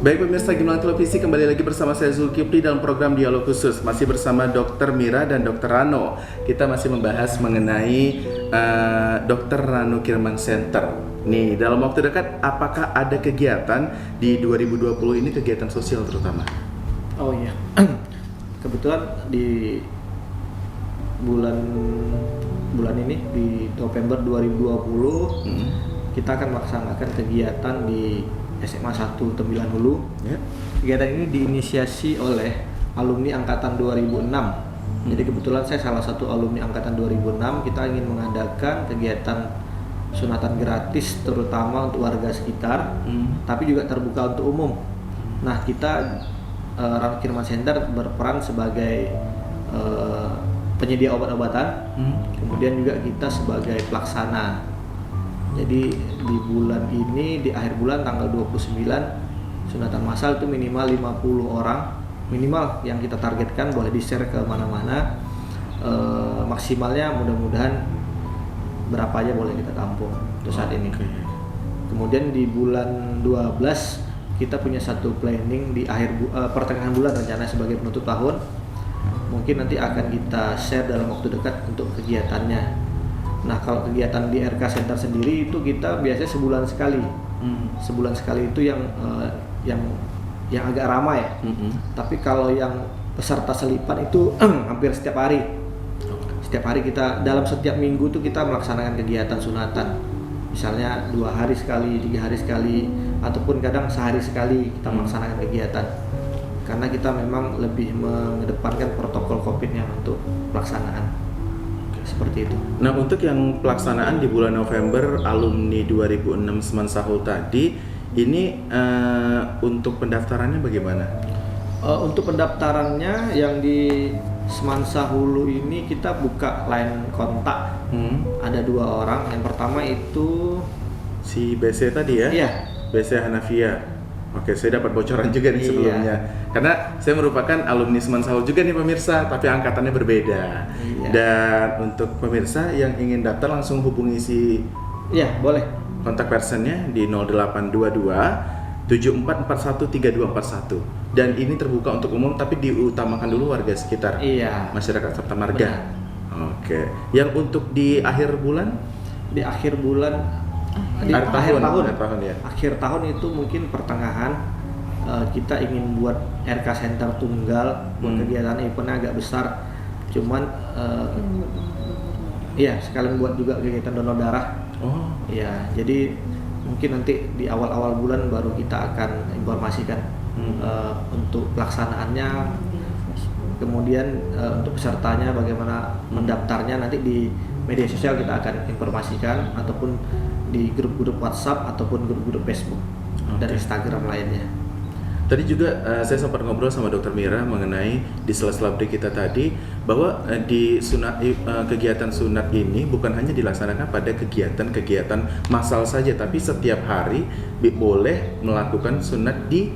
Baik pemirsa Gimnalan Televisi, kembali lagi bersama saya Zulkifli dalam program Dialog Khusus. Masih bersama Dr. Mira dan Dr. Rano. Kita masih membahas mengenai Dr. Rano Kirman Center. Nih, dalam waktu dekat apakah ada kegiatan di 2020 ini, kegiatan sosial terutama? Oh iya, kebetulan di bulan ini di November 2020 kita akan melaksanakan kegiatan di SMA 1 Tembilan Hulu. Ya. Kegiatan ini diinisiasi oleh alumni angkatan 2006. Jadi kebetulan saya salah satu alumni angkatan 2006. Kita ingin mengadakan kegiatan sunatan gratis terutama untuk warga sekitar, tapi juga terbuka untuk umum. Nah, kita Rano Kirman Center berperan sebagai penyedia obat-obatan, kemudian juga kita sebagai pelaksana. Jadi di bulan ini, di akhir bulan tanggal 29, sunatan massal itu minimal 50 orang minimal yang kita targetkan, boleh di-share ke mana-mana. Maksimalnya mudah-mudahan berapa aja boleh kita tampung untuk saat ini. Kemudian di bulan 12 kita punya satu planning di pertengahan bulan rencana sebagai penutup tahun. Mungkin nanti akan kita share dalam waktu dekat untuk kegiatannya. Nah, kalau kegiatan di RK Center sendiri itu kita biasanya sebulan sekali. Sebulan sekali itu yang agak ramai. Tapi kalau yang peserta selipan itu hampir setiap hari. Setiap hari kita, dalam setiap minggu tuh kita melaksanakan kegiatan sunatan. Misalnya 2 hari sekali, 3 hari sekali, ataupun kadang sehari sekali kita melaksanakan kegiatan. Karena kita memang lebih mengedepankan protokol COVID-nya untuk pelaksanaan. Seperti itu. Nah, untuk yang pelaksanaan di bulan November alumni 2006 Semansahul tadi, ini untuk pendaftarannya bagaimana? Untuk pendaftarannya yang di Semansahulu ini kita buka line kontak. Ada 2 orang. Yang pertama itu si BC tadi ya? Iya. BC Hanafia. Oke, saya dapat bocoran juga nih sebelumnya. Karena saya merupakan alumni Semansahul juga nih pemirsa, tapi angkatannya berbeda. Dan untuk pemirsa yang ingin daftar langsung hubungi si boleh. Kontak personnya di 0822 7441 3241. Dan ini terbuka untuk umum tapi diutamakan dulu warga sekitar. Masyarakat serta marga. Oke. Yang untuk di akhir bulan? Di akhir bulan akhir tahun itu mungkin pertengahan kita ingin buat RK Center tunggal buat kegiatan eventnya agak besar, cuman sekalian buat juga kegiatan donor darah. Jadi mungkin nanti di awal-awal bulan baru kita akan informasikan untuk pelaksanaannya, kemudian untuk pesertanya bagaimana mendaftarnya nanti di media sosial kita akan informasikan, ataupun di grup-grup WhatsApp ataupun grup-grup Facebook dan Instagram lainnya. Tadi juga saya sempat ngobrol sama Dr. Mira mengenai di sela-sela break kita tadi bahwa di kegiatan sunat ini bukan hanya dilaksanakan pada kegiatan-kegiatan massal saja, tapi setiap hari boleh melakukan sunat di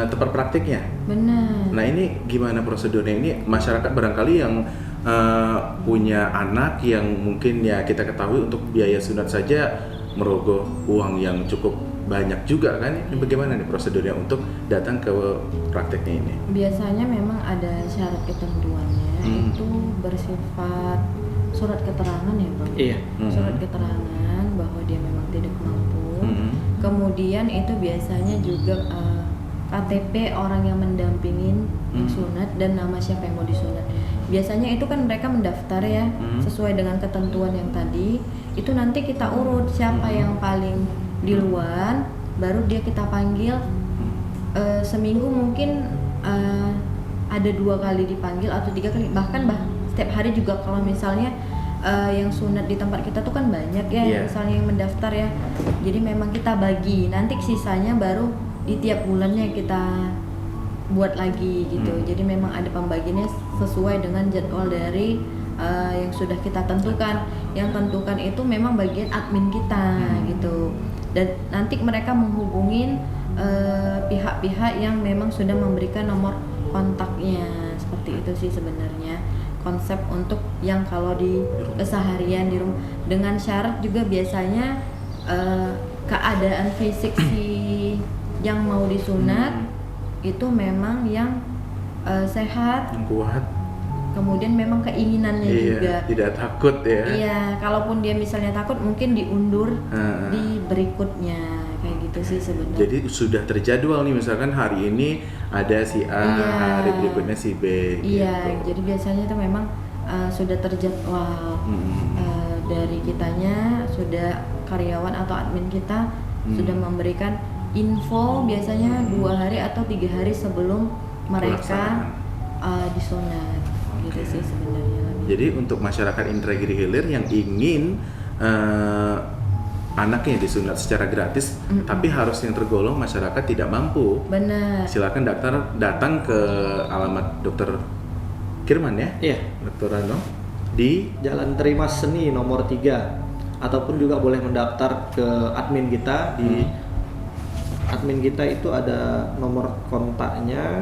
tempat praktiknya. Benar. Nah, ini gimana prosedurnya? Ini masyarakat barangkali yang punya anak yang mungkin ya kita ketahui untuk biaya sunat saja merogoh uang yang cukup banyak juga kan. Ini bagaimana nih prosedurnya untuk datang ke prakteknya ini? Biasanya memang ada syarat ketentuannya, itu bersifat surat keterangan ya Bang. Surat keterangan bahwa dia memang tidak mampu. Kemudian itu biasanya juga KTP orang yang mendampingin yang sunat dan nama siapa yang mau disunat. Biasanya itu kan mereka mendaftar ya sesuai dengan ketentuan yang tadi. Itu nanti kita urut siapa yang paling duluan, baru dia kita panggil. Seminggu mungkin ada 2 kali dipanggil atau 3 kali, bahkan setiap hari juga. Kalau misalnya yang sunat di tempat kita tuh kan banyak ya, misalnya yang mendaftar ya. Jadi memang kita bagi, nanti sisanya baru di tiap bulannya kita buat lagi gitu. Jadi memang ada pembagiannya sesuai dengan jadwal dari yang sudah kita tentukan. Yang tentukan itu memang bagian admin kita gitu. Dan nanti mereka menghubungin pihak-pihak yang memang sudah memberikan nomor kontaknya. Seperti itu sih sebenarnya konsep untuk yang kalau di keseharian di rumah, dengan syarat juga biasanya keadaan fisik si yang mau disunat itu memang yang sehat, yang kuat, kemudian memang keinginannya juga. Tidak takut ya. Iya, kalaupun dia misalnya takut mungkin diundur di berikutnya, kayak gitu sih sebenarnya. Jadi sudah terjadwal nih, misalkan hari ini ada si A, hari berikutnya si B. Iya, gitu. jadi biasanya itu memang sudah terjadwal dari kitanya, sudah karyawan atau admin kita sudah memberikan info biasanya 2 hari atau 3 hari sebelum mereka disunat. Gitu sih sebenarnya. Jadi untuk masyarakat Indragiri Hilir yang ingin anaknya disunat secara gratis, tapi harus yang tergolong masyarakat tidak mampu. Benar. Silakan datang ke alamat Dokter Kirman ya. Iya. Dokter Rano di Jalan Terima Seni nomor 3, ataupun juga boleh mendaftar ke admin kita di admin kita itu ada nomor kontaknya.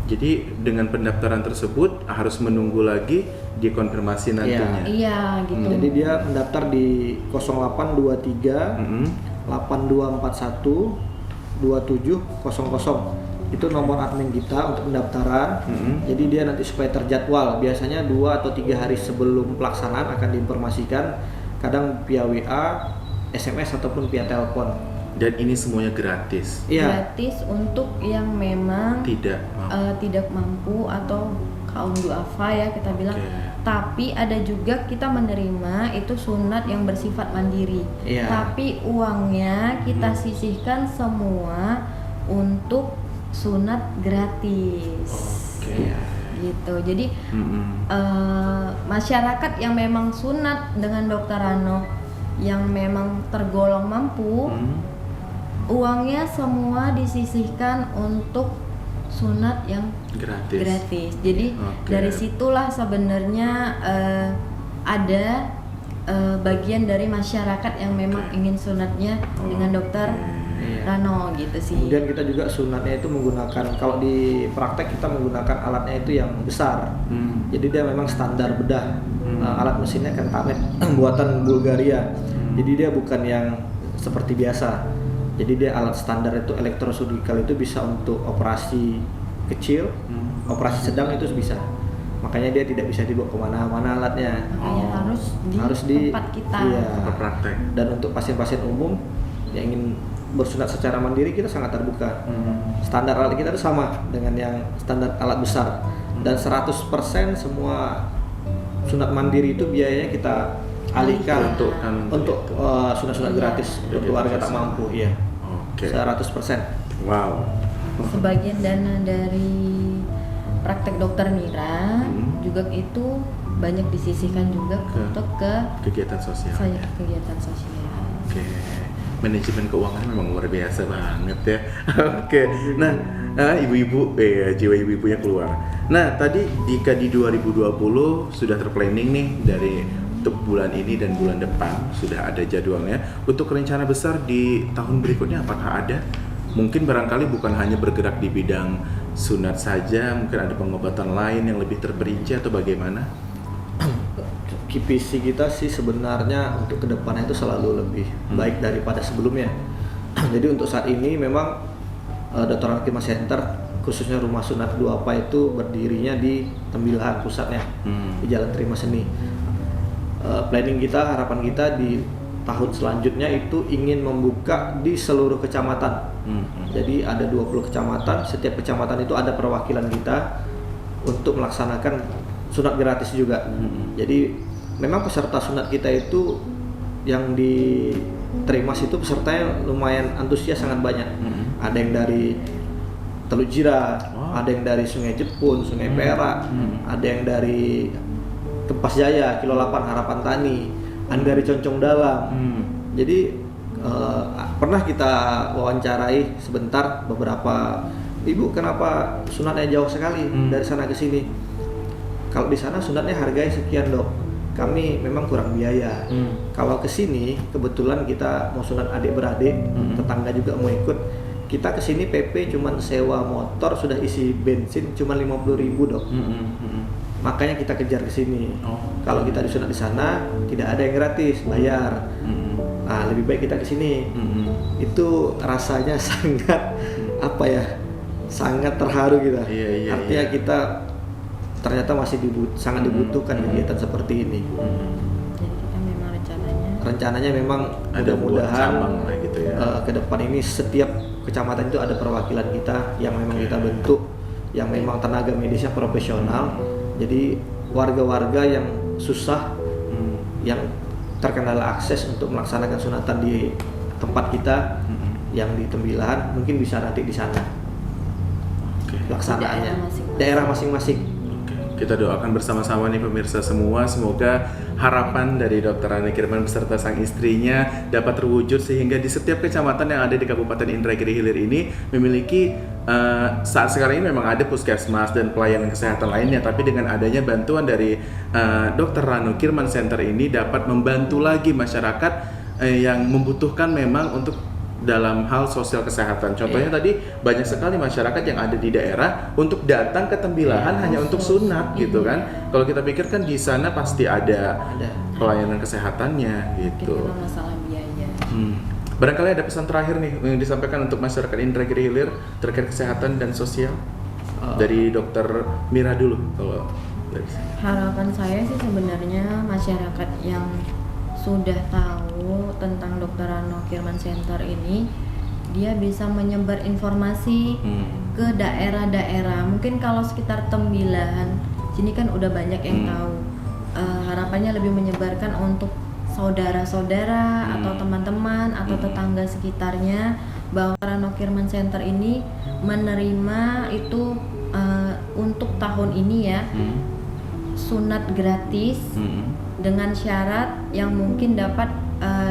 Jadi dengan pendaftaran tersebut harus menunggu lagi dikonfirmasi nantinya. Iya, gitu. Jadi dia mendaftar di 0823 8241 2700. Itu nomor admin kita untuk pendaftaran. Jadi dia nanti supaya terjadwal, biasanya 2 atau 3 hari sebelum pelaksanaan akan diinformasikan, kadang via WA, SMS ataupun via telepon. Dan ini semuanya gratis. Gratis untuk yang memang tidak mampu atau kaum duafa ya kita bilang. Tapi ada juga kita menerima itu sunat yang bersifat mandiri. Tapi uangnya kita sisihkan semua untuk sunat gratis. Gitu. Jadi masyarakat yang memang sunat dengan Dokter Rano yang memang tergolong mampu, uangnya semua disisihkan untuk sunat yang gratis. Jadi dari situlah sebenarnya ada bagian dari masyarakat yang memang ingin sunatnya dengan Dokter Rano gitu sih. Kemudian kita juga sunatnya itu menggunakan, kalau di praktek kita menggunakan alatnya itu yang besar. Jadi dia memang standar bedah. Alat mesinnya Kentamet buatan Bulgaria. Jadi dia bukan yang seperti biasa. Jadi dia alat standar itu elektrosurgical itu bisa untuk operasi kecil, operasi sedang itu bisa. Makanya dia tidak bisa dibawa kemana-mana alatnya. Makanya harus di tempat kita. Tempat praktek. Dan untuk pasien-pasien umum yang ingin bersunat secara mandiri kita sangat terbuka. Standar alat kita itu sama dengan yang standar alat besar. Dan 100% semua sunat mandiri itu biayanya kita alihkan untuk sunat-sunat gratis untuk keluarga tak mampu. 100%. Wow. Sebagian dana dari praktek Dokter Mira juga itu banyak disisihkan juga untuk kegiatan sosial. Kegiatan sosial. Manajemen keuangan memang luar biasa banget ya. Nah, ibu-ibu, jiwa ibu-ibunya keluar. Nah, tadi jika di 2020 sudah terplanning nih dari untuk bulan ini dan bulan depan sudah ada jadwalnya. Untuk rencana besar di tahun berikutnya apakah ada? Mungkin barangkali bukan hanya bergerak di bidang sunat saja, mungkin ada pengobatan lain yang lebih terperinci atau bagaimana? KPC kita sih sebenarnya untuk kedepannya itu selalu lebih baik daripada sebelumnya. Jadi untuk saat ini memang Dr. Rano Center khususnya rumah sunat duafa itu berdirinya di Tembilahan pusatnya di Jalan Terima Seni. Planning kita, harapan kita di tahun selanjutnya itu ingin membuka di seluruh kecamatan. Jadi ada 20 kecamatan, setiap kecamatan itu ada perwakilan kita untuk melaksanakan sunat gratis juga. Jadi memang peserta sunat kita itu yang diterima situ pesertanya lumayan antusias, sangat banyak. Ada yang dari Teluk Jira, ada yang dari Sungai Jepun, Sungai Perak, ada yang dari Kempas Jaya, Kilo 8 Harapan Tani, ada dari Concong Dalam. Jadi pernah kita wawancarai sebentar beberapa ibu, kenapa sunatnya jauh sekali dari sana ke sini? Kalau di sana sunatnya harganya sekian dok, kami memang kurang biaya. Kalau ke sini kebetulan kita mau sunat adik-beradik, tetangga juga mau ikut. Kita ke sini PP cuman sewa motor sudah isi bensin cuma 50.000 dok. Makanya kita kejar ke sini. Kalau kita disunat di sana tidak ada yang gratis, bayar. Nah, lebih baik kita ke sini. Itu rasanya sangat apa ya? Sangat terharu kita. Artinya kita ternyata masih sangat dibutuhkan kegiatan seperti ini. Jadi kita memang rencananya memang ada mudah-mudahan gitu ya. Ke depan ini setiap kecamatan itu ada perwakilan kita yang memang kita bentuk, yang memang tenaga medisnya profesional. Jadi warga-warga yang susah, yang terkendala akses untuk melaksanakan sunatan di tempat kita yang di Tembilahan, mungkin bisa nanti di sana laksanaannya daerah masing-masing. Kita doakan bersama-sama nih pemirsa semua, semoga harapan dari Dr. Rano Kirman beserta sang istrinya dapat terwujud sehingga di setiap kecamatan yang ada di Kabupaten Indragiri Hilir ini memiliki saat sekarang ini memang ada puskesmas dan pelayanan kesehatan lainnya, tapi dengan adanya bantuan dari Dr. Rano Kirman Center ini dapat membantu lagi masyarakat yang membutuhkan memang untuk dalam hal sosial kesehatan. Contohnya tadi banyak sekali masyarakat yang ada di daerah untuk datang ke Tembilahan hanya untuk sunat gitu kan. Kalau kita pikirkan di sana pasti ada pelayanan kesehatannya gitu. Mungkin masalah biaya. Barangkali ada pesan terakhir nih yang disampaikan untuk masyarakat Indragiri Hilir terkait kesehatan dan sosial dari Dr. Mira dulu kalau dari sini. Harapan saya sih sebenarnya masyarakat yang sudah tahu tentang Dr. Rano Kirman Center ini, dia bisa menyebar informasi ke daerah-daerah. Mungkin kalau sekitar Tembilahan sini kan udah banyak yang tahu. Harapannya lebih menyebarkan untuk saudara-saudara atau teman-teman atau tetangga sekitarnya bahwa Rano Kirman Center ini menerima itu untuk tahun ini ya sunat gratis dengan syarat yang mungkin dapat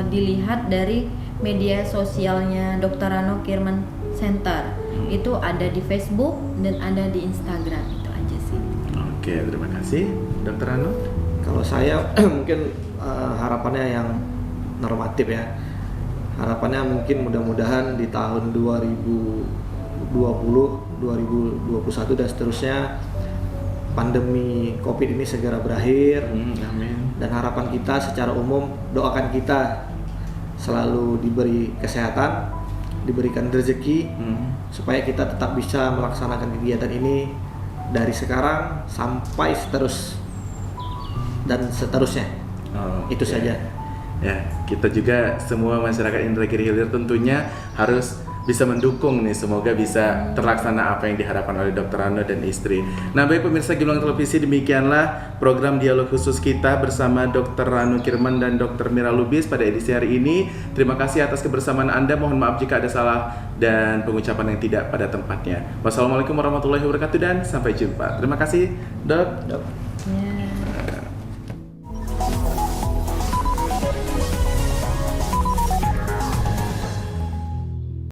dilihat dari media sosialnya Dr. Rano Kirman Center. Itu ada di Facebook dan ada di Instagram. Itu aja sih. Oke, terima kasih Dr. Rano. Kalau saya mungkin harapannya yang normatif ya. Harapannya mungkin mudah-mudahan di tahun 2020, 2021 dan seterusnya pandemi COVID ini segera berakhir. Amin. Dan harapan kita secara umum, doakan kita selalu diberi kesehatan, diberikan rezeki, supaya kita tetap bisa melaksanakan kegiatan ini dari sekarang sampai seterusnya. Itu saja. Ya, kita juga semua masyarakat Indragiri Hilir tentunya harus bisa mendukung nih, semoga bisa terlaksana apa yang diharapkan oleh Dr. Rano dan istri. Nah, baik pemirsa Gimlang Televisi, demikianlah program dialog khusus kita bersama Dr. Rano Kirman dan Dr. Mira Lubis pada edisi hari ini. Terima kasih atas kebersamaan Anda. Mohon maaf jika ada salah dan pengucapan yang tidak pada tempatnya. Wassalamualaikum warahmatullahi wabarakatuh dan sampai jumpa. Terima kasih, Dok. Ya.